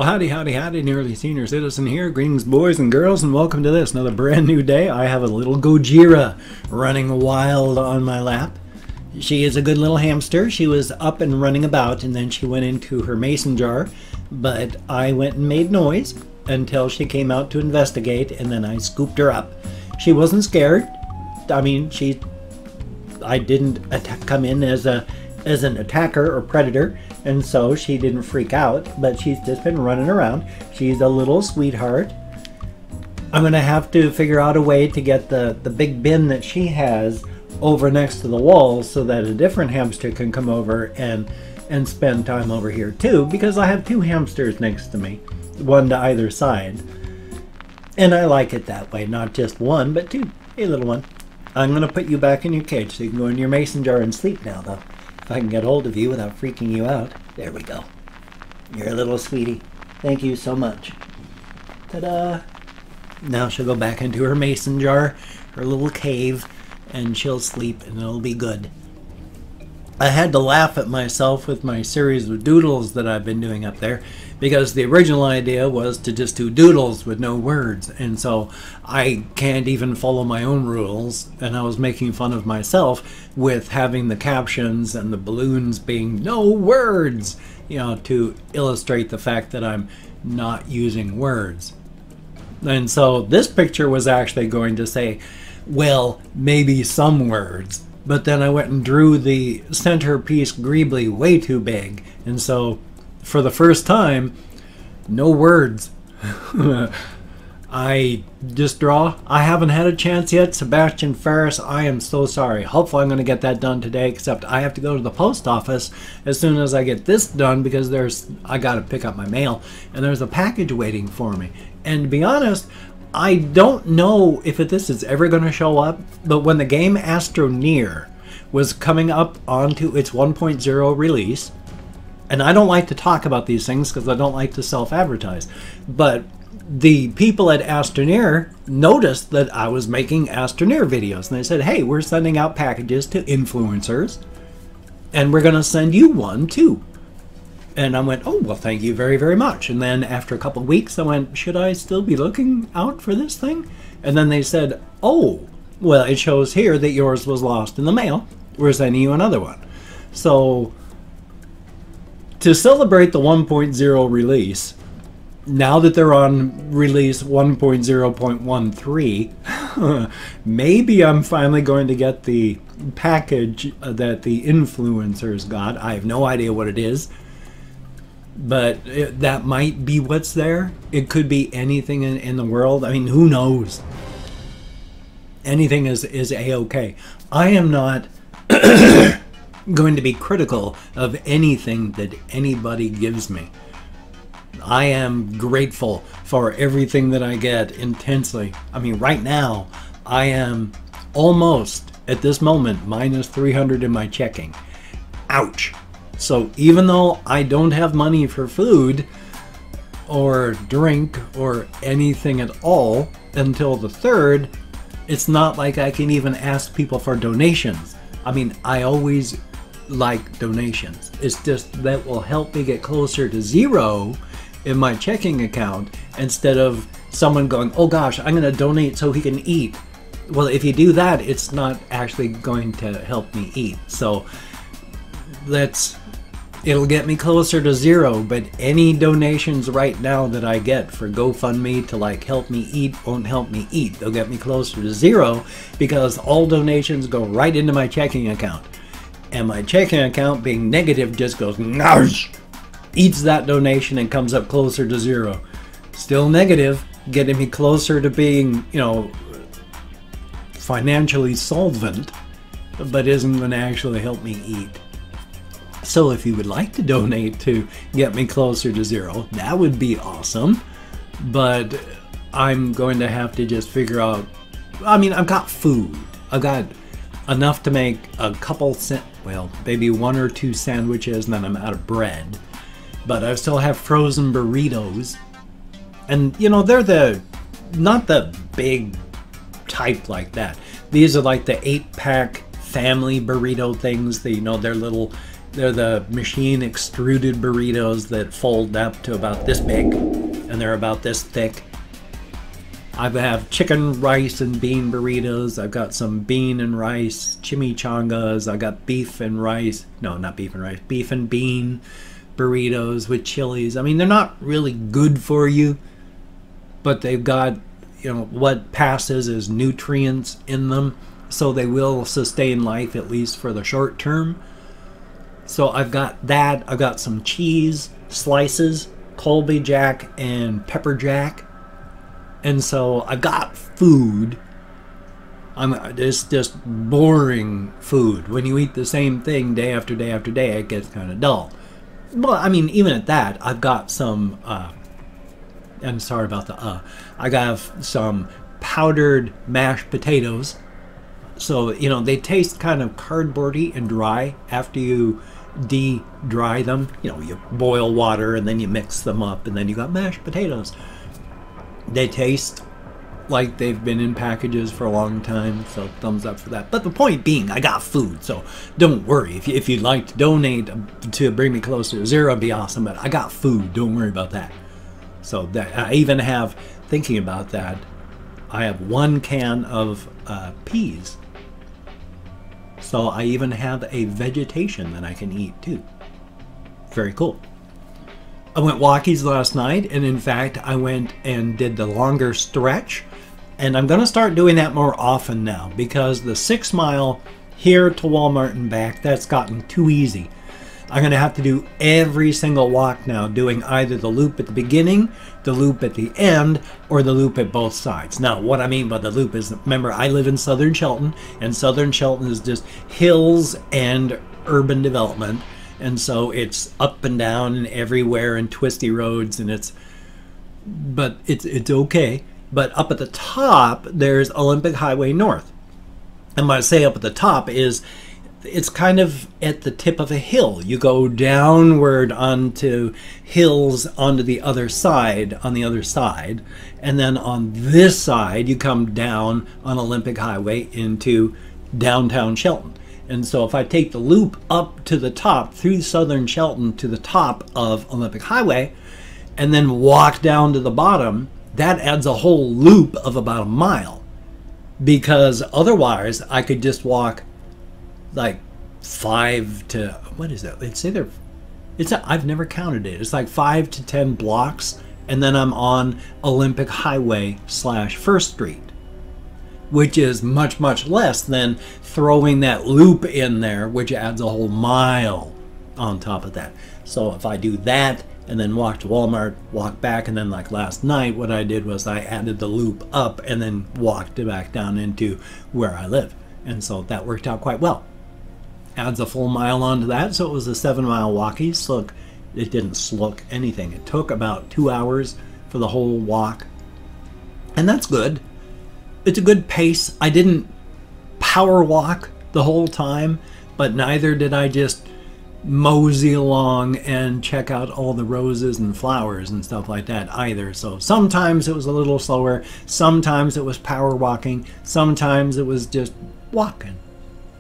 Well, howdy, howdy, howdy, nearly senior citizen here. Greetings, boys and girls, and welcome to this, another brand new day. I have a little Gojira running wild on my lap. She is a good little hamster. She was up and running about, and then she went into her mason jar, but I went and made noise until she came out to investigate, and then I scooped her up. She wasn't scared. I mean, I didn't come in as an attacker or predator, and so she didn't freak out, but she's just been running around. She's a little sweetheart. I'm gonna have to figure out a way to get the big bin that she has over next to the wall so that a different hamster can come over and spend time over here too, because I have two hamsters next to me, one to either side, and I like it that way, not just one but two. Hey, little one, I'm gonna put you back in your cage so you can go in your mason jar and sleep now, though. If I can get hold of you without freaking you out. There we go. You're a little sweetie. Thank you so much. Ta-da! Now she'll go back into her mason jar, her little cave, and she'll sleep and it'll be good. I had to laugh at myself with my series of doodles that I've been doing up there, because the original idea was to just do doodles with no words, and so I can't even follow my own rules, and I was making fun of myself with having the captions and the balloons being no words, you know, to illustrate the fact that I'm not using words. And so this picture was actually going to say, well, maybe some words, but then I went and drew the centerpiece greebly way too big, and so for the first time, no words. I just draw. I haven't had a chance yet. Sebastian Ferris, I am so sorry. Hopefully I'm going to get that done today, except I have to go to the post office as soon as I get this done, because I got to pick up my mail and there's a package waiting for me. And to be honest, I don't know if this is ever going to show up, but when the game Astroneer was coming up onto its 1.0 release, and I don't like to talk about these things because I don't like to self-advertise, but the people at Astroneer noticed that I was making Astroneer videos, and they said, hey, we're sending out packages to influencers, and we're going to send you one too. And I went, oh, well, thank you very, very much. And then after a couple of weeks, I went, should I still be looking out for this thing? And then they said, oh, well, it shows here that yours was lost in the mail. We're sending you another one. So to celebrate the 1.0 release, now that they're on release 1.0.13, maybe I'm finally going to get the package that the influencers got. I have no idea what it is, but that might be what's there. It could be anything in the world. I mean, who knows? Anything is a-okay. I am not going to be critical of anything that anybody gives me. I am grateful for everything that I get intensely. I mean, right now, I am almost, at this moment, minus 300 in my checking. Ouch. So even though I don't have money for food or drink or anything at all until the 3rd, it's not like I can even ask people for donations. I mean, I always like donations. It's just that will help me get closer to zero in my checking account, instead of someone going, oh gosh, I'm going to donate so he can eat. Well, if you do that, it's not actually going to help me eat. So it'll get me closer to zero, but any donations right now that I get for GoFundMe to like help me eat won't help me eat. They'll get me closer to zero, because all donations go right into my checking account. And my checking account, being negative, just goes nosh, eats that donation and comes up closer to zero. Still negative, getting me closer to being, you know, financially solvent, but isn't going to actually help me eat. So if you would like to donate to get me closer to zero, that would be awesome. But I'm going to have to just figure out, I mean, I've got food. I've got enough to make a couple, well, maybe 1 or 2 sandwiches, and then I'm out of bread. But I still have frozen burritos. And, you know, they're not the big type like that. These are like the 8-pack family burrito things. You know, they're little They're the machine extruded burritos that fold up to about this big, and they're about this thick. I have chicken, rice, and bean burritos. I've got some bean and rice chimichangas. I got beef and rice. No, not beef and rice. Beef and bean burritos with chilies. I mean, they're not really good for you, but they've got, you know, what passes as nutrients in them, so they will sustain life at least for the short term. So I've got that. I've got some cheese slices, Colby Jack and Pepper Jack. And so I've got food. It's just boring food. When you eat the same thing day after day after day, it gets kind of dull. Well, I mean, even at that, I've got some, I'm sorry about the I got some powdered mashed potatoes. So, you know, they taste kind of cardboardy and dry after you de-dry them. You know, you boil water and then you mix them up and then you got mashed potatoes. They taste like they've been in packages for a long time, so thumbs up for that. But the point being, I got food, so don't worry. If you'd like to donate to bring me closer to zero, it'd be awesome, but I got food. Don't worry about that. So that, I even have, thinking about that, I have 1 can of peas. So I even have a vegetation that I can eat too. Very cool. I went walkies last night, and in fact, I went and did the longer stretch. And I'm going to start doing that more often now, because the 6 mile here to Walmart and back, that's gotten too easy. I'm going to have to do every single walk now, doing either the loop at the beginning, the loop at the end, or the loop at both sides. Now, what I mean by the loop is, remember, I live in southern Shelton, and southern Shelton is just hills and urban development. And so it's up and down and everywhere and twisty roads, and it's okay. But up at the top, there's Olympic Highway North. And when I say up at the top is, it's kind of at the tip of a hill. You go downward onto hills onto the other side, and then on this side, you come down on Olympic Highway into downtown Shelton. And so if I take the loop up to the top through southern Shelton to the top of Olympic Highway and then walk down to the bottom, that adds a whole loop of about 1 mile. Because otherwise I could just walk like 5 to, what is that? I've never counted it. It's like 5 to 10 blocks, and then I'm on Olympic Highway / First Street, which is much, much less than throwing that loop in there, which adds a whole mile on top of that. So if I do that and then walk to Walmart, walk back, and then like last night, what I did was I added the loop up and then walked back down into where I live. And so that worked out quite well. Adds a full mile onto that, so it was a 7 mile walkie. So it didn't slook anything. It took about 2 hours for the whole walk. And that's good. It's a good pace. I didn't power walk the whole time, but neither did I just mosey along and check out all the roses and flowers and stuff like that either. So sometimes it was a little slower, sometimes it was power walking, sometimes it was just walking.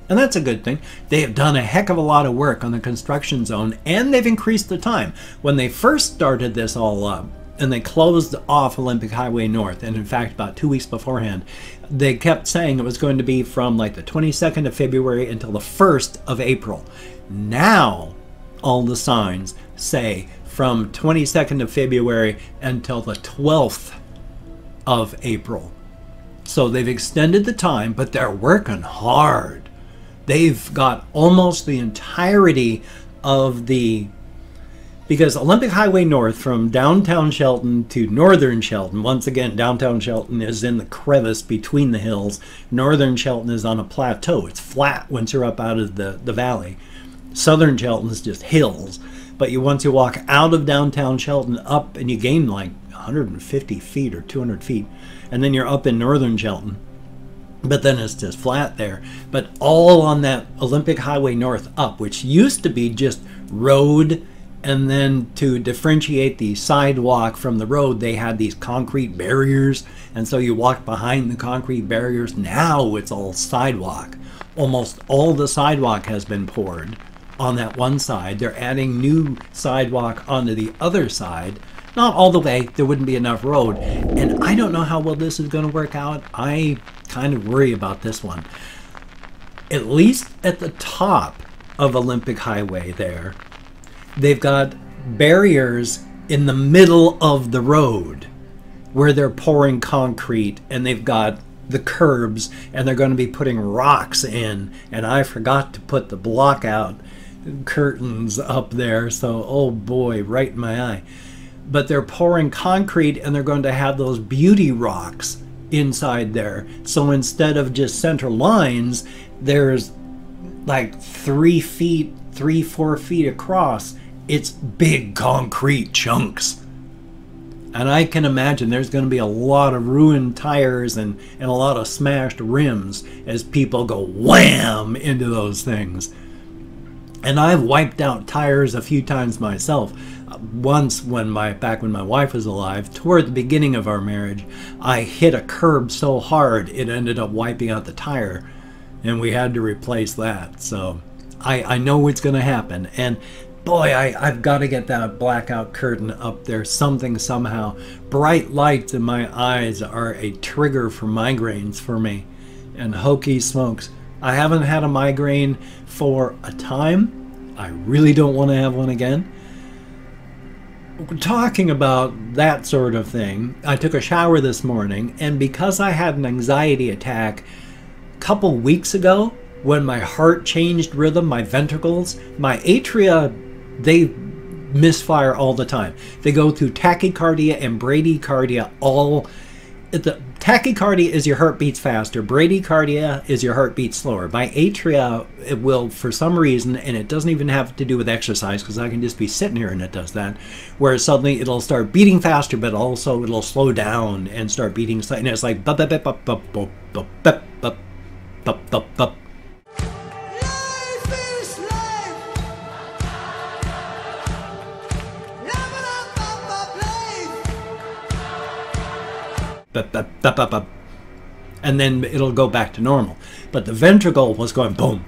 And that's a good thing. They have done a heck of a lot of work on the construction zone, and they've increased the time. When they first started this all up, and they closed off Olympic Highway North, and in fact about 2 weeks beforehand, they kept saying it was going to be from like the 22nd of February until the 1st of April. Now all the signs say from 22nd of February until the 12th of April. So they've extended the time, but they're working hard. They've got almost the entirety of the, because Olympic Highway North from downtown Shelton to northern Shelton, once again, downtown Shelton is in the crevice between the hills. Northern Shelton is on a plateau. It's flat once you're up out of the valley. Southern Shelton is just hills. But once you walk out of downtown Shelton up, and you gain like 150 feet or 200 feet, and then you're up in northern Shelton. But then it's just flat there. But all on that Olympic Highway North up, which used to be just road, and then to differentiate the sidewalk from the road, they had these concrete barriers, and so you walked behind the concrete barriers. Now it's all sidewalk. Almost all the sidewalk has been poured, on that one side. They're adding new sidewalk onto the other side. Not all the way, there wouldn't be enough road. And I don't know how well this is going to work out. I kind of worry about this one. At least at the top of Olympic Highway there, they've got barriers in the middle of the road where they're pouring concrete, and they've got the curbs, and they're going to be putting rocks in. And I forgot to put the block out curtains up there, so oh boy, right in my eye. But they're pouring concrete, and they're going to have those beauty rocks inside there. So instead of just center lines, there's like 3 feet, 4 feet across. It's big concrete chunks. And I can imagine there's going to be a lot of ruined tires and a lot of smashed rims as people go wham into those things. And I've wiped out tires a few times myself. Once, back when my wife was alive, toward the beginning of our marriage, I hit a curb so hard it ended up wiping out the tire, and we had to replace that. So I know it's going to happen. And boy, I've got to get that blackout curtain up there somehow. Bright lights in my eyes are a trigger for migraines for me. And hokey smokes, I haven't had a migraine for a time. I really don't want to have one again. Talking about that sort of thing, I took a shower this morning, and because I had an anxiety attack a couple weeks ago, when my heart changed rhythm, my ventricles, my atria, they misfire all the time. They go through tachycardia and bradycardia all. The tachycardia is your heart beats faster. Bradycardia is your heart beats slower. My atria, it will, for some reason, and it doesn't even have to do with exercise, because I can just be sitting here and it does that, where suddenly it'll start beating faster, but also it'll slow down and start beating, and it's like bup, bup, bup, bup, bup, bup, bup, bup, bup, bup, bup, bup. And then it'll go back to normal. But the ventricle was going boom,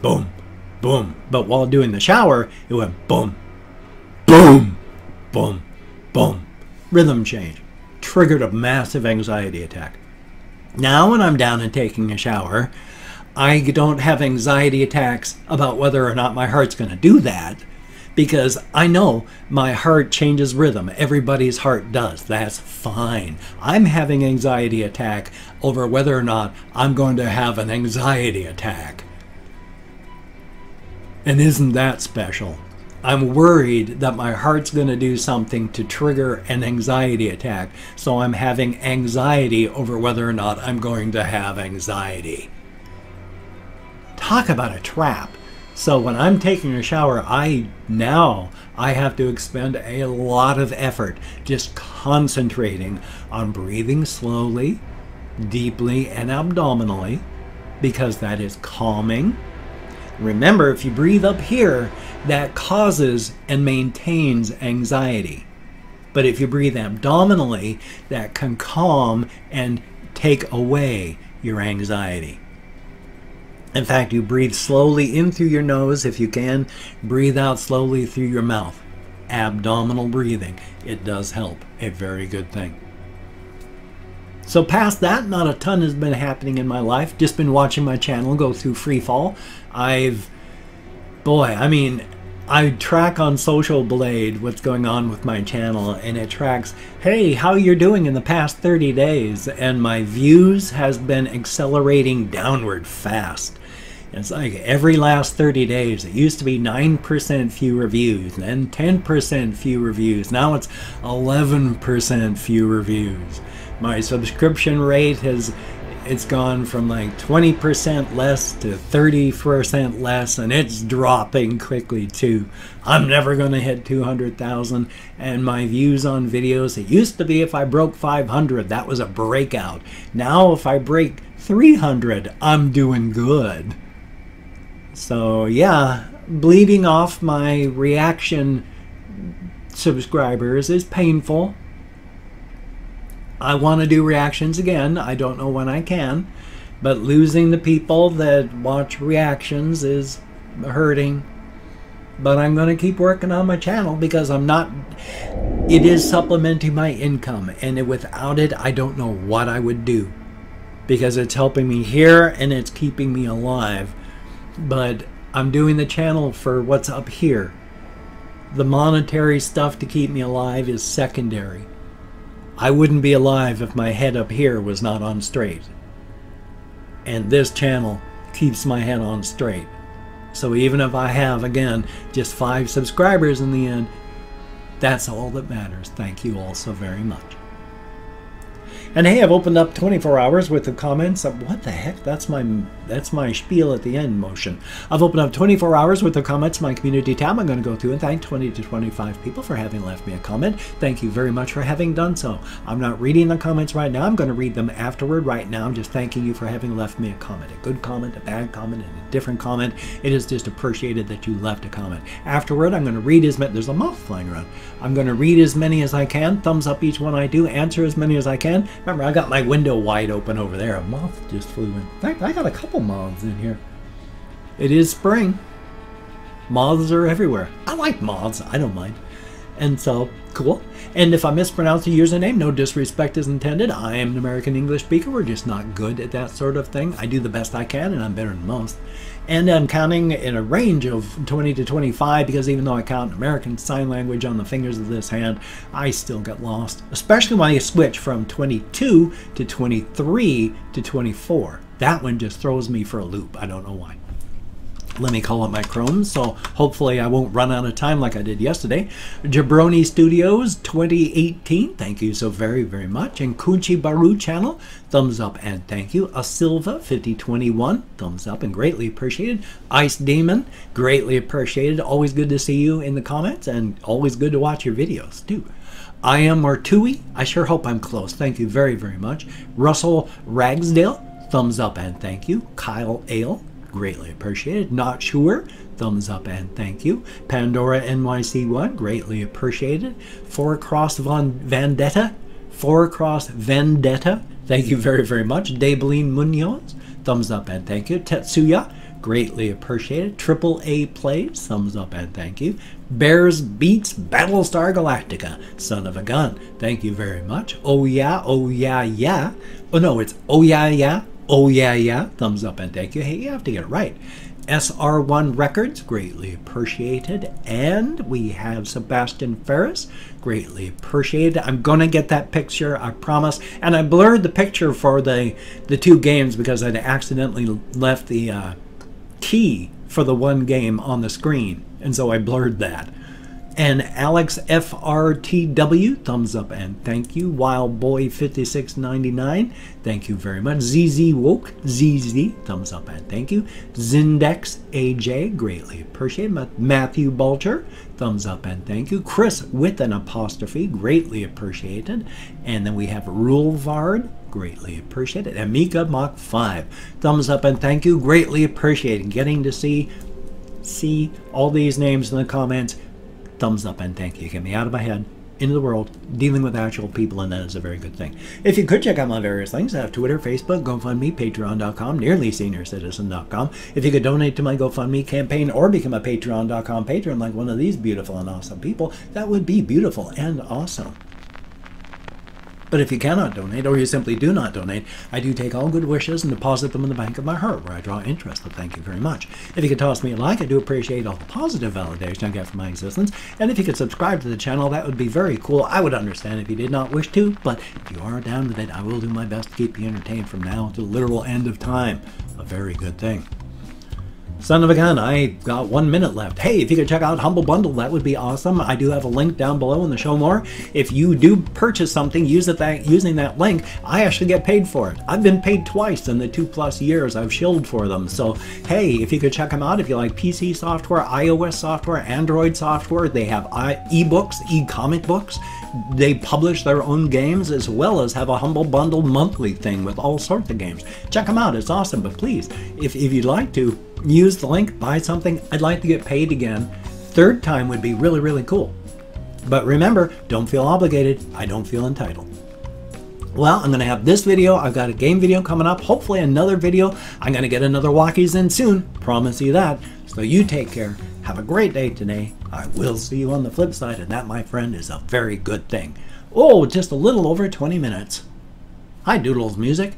boom, boom. But while doing the shower, it went boom, boom, boom, boom. Rhythm change. Triggered a massive anxiety attack. Now when I'm down and taking a shower, I don't have anxiety attacks about whether or not my heart's going to do that, because I know my heart changes rhythm. Everybody's heart does. That's fine. I'm having an anxiety attack over whether or not I'm going to have an anxiety attack. And isn't that special? I'm worried that my heart's going to do something to trigger an anxiety attack, so I'm having anxiety over whether or not I'm going to have anxiety. Talk about a trap. So when I'm taking a shower, I have to expend a lot of effort just concentrating on breathing slowly, deeply, and abdominally, because that is calming. Remember, if you breathe up here, that causes and maintains anxiety. But if you breathe abdominally, that can calm and take away your anxiety. In fact, you breathe slowly in through your nose if you can. Breathe out slowly through your mouth. Abdominal breathing. It does help. A very good thing. So past that, not a ton has been happening in my life. Just been watching my channel go through free fall. I track on Social Blade what's going on with my channel, and it tracks, hey, how you're doing in the past 30 days. And my views has been accelerating downward fast. It's like every last 30 days, it used to be 9% fewer views, then 10% fewer views. Now it's 11% fewer views. My subscription rate it's gone from like 20% less to 30% less, and it's dropping quickly too. I'm never going to hit 200,000. And my views on videos, it used to be if I broke 500, that was a breakout. Now if I break 300, I'm doing good. So yeah, bleeding off my reaction subscribers is painful. I want to do reactions again. I don't know when I can, but losing the people that watch reactions is hurting. but I'm going to keep working on my channel because it is supplementing my income, and without it, I don't know what I would do, because it's helping me here and it's keeping me alive. But I'm doing the channel for what's up here. The monetary stuff to keep me alive is secondary. I wouldn't be alive if my head up here was not on straight. And this channel keeps my head on straight. So even if I have, again, just 5 subscribers in the end, that's all that matters. Thank you all so very much. And hey, I've opened up 24 hours worth of comments. What the heck? That's my spiel at the end motion. I've opened up 24 hours worth of comments in my community tab. I'm going to go through and thank 20 to 25 people for having left me a comment. Thank you very much for having done so. I'm not reading the comments right now. I'm going to read them afterward. Right now, I'm just thanking you for having left me a comment. A good comment, a bad comment, and a different comment. It is just appreciated that you left a comment. Afterward, I'm going to read as many. There's a moth flying around. I'm going to read as many as I can. Thumbs up each one I do. Answer as many as I can. Remember, I got my window wide open over there. A moth just flew in. In fact, I got a couple moths in here. It is spring. Moths are everywhere. I like moths. I don't mind. And so, cool. And if I mispronounce a username, no disrespect is intended. I am an American English speaker. We're just not good at that sort of thing. I do the best I can, and I'm better than most. And I'm counting in a range of 20 to 25, because even though I count American Sign Language on the fingers of this hand, I still get lost. Especially when you switch from 22 to 23 to 24. That one just throws me for a loop. I don't know why. Let me call up my Chrome, so hopefully I won't run out of time like I did yesterday. Jabroni Studios 2018, thank you so very, very much. And Kunchi Baru channel, thumbs up and thank you. Asilva 5021, thumbs up and greatly appreciated. Ice Demon, greatly appreciated. Always good to see you in the comments, and always good to watch your videos too. I am Martui, I sure hope I'm close. Thank you very, very much. Russell Ragsdale, thumbs up and thank you. Kyle Ale, greatly appreciated. Not sure, thumbs up and thank you. Pandora NYC1, greatly appreciated. Four Cross Vendetta, thank you very, very much. Dabeline Munoz, thumbs up and thank you. Tetsuya, greatly appreciated. Triple A Plays, thumbs up and thank you. Bears Beats Battlestar Galactica, son of a gun, thank you very much. Oh yeah, yeah. Oh no, it's oh yeah, yeah, thumbs up and thank you. Hey, you have to get it right. SR1 Records, greatly appreciated. And we have Sebastian Ferris, greatly appreciated. I'm gonna get that picture, I promise. And I blurred the picture for the 2 games because I'd accidentally left the key for the one game on the screen, and so I blurred that. And Alex FRTW, thumbs up and thank you. Wildboy5699, thank you very much. ZZ Woke, ZZ, thumbs up and thank you. Zindex AJ, greatly appreciated. Matthew Bulger, thumbs up and thank you. Chris with an apostrophe, greatly appreciated. And then we have Rulevard, greatly appreciated. Amika Mach 5, thumbs up and thank you, greatly appreciated. Getting to see all these names in the comments. Thumbs up and thank you. Get me out of my head, into the world, dealing with actual people, and that is a very good thing. If you could check out my various links, I have Twitter, Facebook, GoFundMe, Patreon.com, NearlySeniorCitizen.com. If you could donate to my GoFundMe campaign or become a Patreon.com patron like one of these beautiful and awesome people, that would be beautiful and awesome. But if you cannot donate, or you simply do not donate, I do take all good wishes and deposit them in the bank of my heart, where I draw interest. So thank you very much. If you could toss me a like, I do appreciate all the positive validation I get from my existence. And if you could subscribe to the channel, that would be very cool. I would understand if you did not wish to, but if you are down with it, I will do my best to keep you entertained from now to the literal end of time. A very good thing. Son of a gun, I got 1 minute left. Hey, if you could check out Humble Bundle, that would be awesome. I do have a link down below in the show more. If you do purchase something using that link, I actually get paid for it. I've been paid twice in the 2+ years I've shilled for them. So, hey, if you could check them out, if you like PC software, iOS software, Android software, they have ebooks, e-comic books. They publish their own games, as well as have a Humble Bundle monthly thing with all sorts of games. Check them out, it's awesome. But please, if you'd like to, use the link, buy something. I'd like to get paid again. 3rd time would be really, really cool. But remember, don't feel obligated. I don't feel entitled. Well, I'm going to have this video. I've got a game video coming up. Hopefully another video. I'm going to get another walkies in soon. Promise you that. So you take care. Have a great day today. I will see you on the flip side, and that, my friend, is a very good thing. Oh, just a little over 20 minutes. Hi, Doodles Music.